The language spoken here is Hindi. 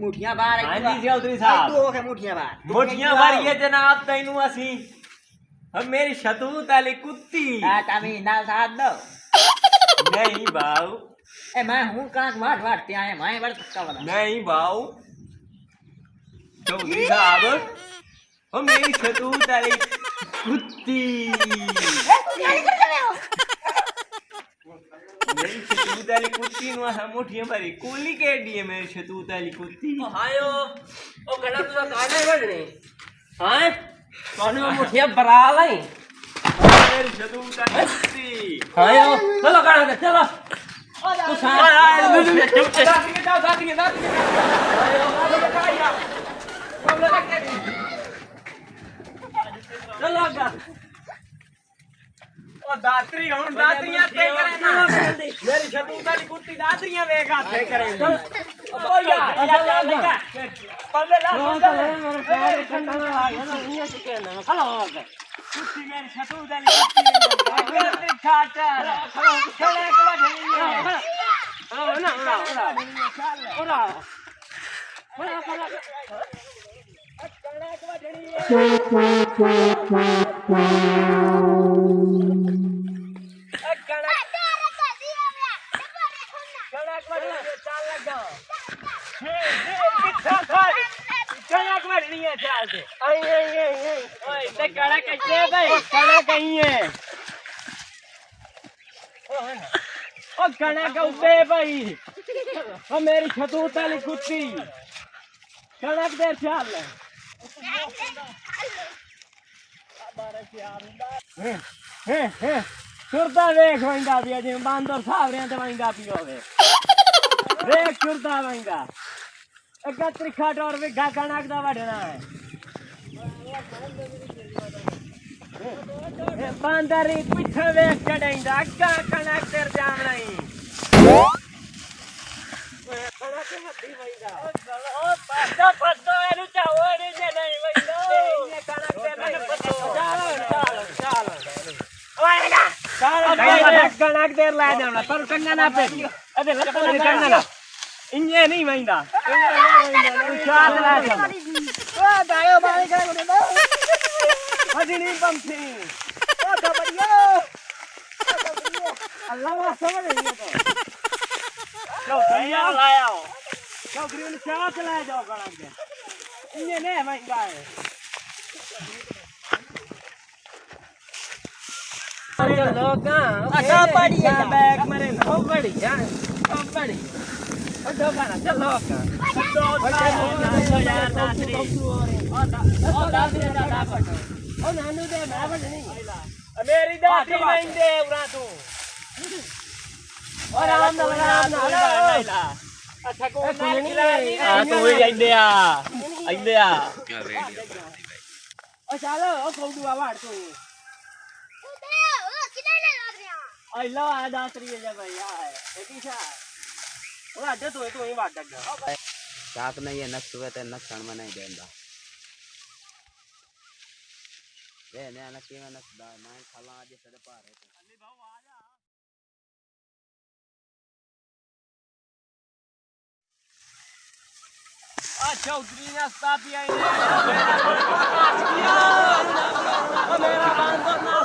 मुठियां बाहर हाँ जी चौधरी साहब दो के मुठियां बाहर बार ये जनाब तैनू असी हम मेरी शतूत वाली कुत्ती तमी नाल साथ दो नहीं बाऊ ए मैं हूं कणक वाट वाट ते आए मैं बड़ धक्का वाला नहीं बाऊ चौधरी साहब हम मेरी शतूत वाली कुत्ती मेरी शतूत वाली कुत्ती नु हम मुठियां भरी कोली के दिए मेरी शतूत वाली कुत्ती हायो ओ गड़ा तू काने बजने हां कौन में मुठिया बरा लाई मेरी शतूत वाली कुत्ती हायो चलो काने चलो तू चुप से दादी के जाओ चलो गा ओ दातरी हुन दातरियां ते करे ना मेरी शतूत वाली कुत्ती दातरियां वेगा ते करे ओ यार पल्ले ला मेरे पैर ठंडा ना लागे ना ये के ना खलो कुत्ती मेरी शतूत वाली कुत्ती अगर ते खाटा खलो खेले के बाद नहीं ना ओरा मेरी शतूत वाली कुत्ती कड़क देर चाल सुरता देख वंगा पिया जी बांदर सावरे ते वंगा पियो वे देख सुरता वंगा एकत्रिक खाट और भी गा कणक दा वडना है बांदर पीछे देख चढ़ाइंदा का कणक तेर जाम नहीं कणक मती वंगा ओ पासा पत्तो एनु चावड़ी जे नहीं वंगा ये कणक तेर नहीं पत्तो चलो ओएगा चलो कणक तेर ला जावना पर कंगा ना पे अबे लत्तो कंगा ना इन्हे नहीं वंगा चाल ला जा ओ दायो बाई का गोने दो हजनी बमथी ओ दबड़ियो अल्लाह वा समझ नहीं तो चौधरी लाया चौधरी ने चाह चलाया जाओ कणक के इन्हें नहीं वंगा है अरे लोगा अच्छा पड़ी है बैग मेरे नो बड़ी जान ओ बड़ी ओ दोगाना चलो का यार दादरी ओ दादरी दादा पटो ओ नानू दे मैं बड़नी मेरी दादी नहीं दे उरा तू और राम ना ला अच्छा को नहीं हां तू ही आइंदे आ ओ चलो ओ कोडू आवाड़ तू आई लो आ दातरी है भाई यार एकी सा ओला दे तो ही वाट दग साथ नहीं है नक्श हुए ते नक्शन में नहीं देंदा ये ने नक्की में नक्श दा मैं खाला आज सड़े पार है अली भाऊ आ जा आ चौधरी ने स्तापिया मेरा बांधो ना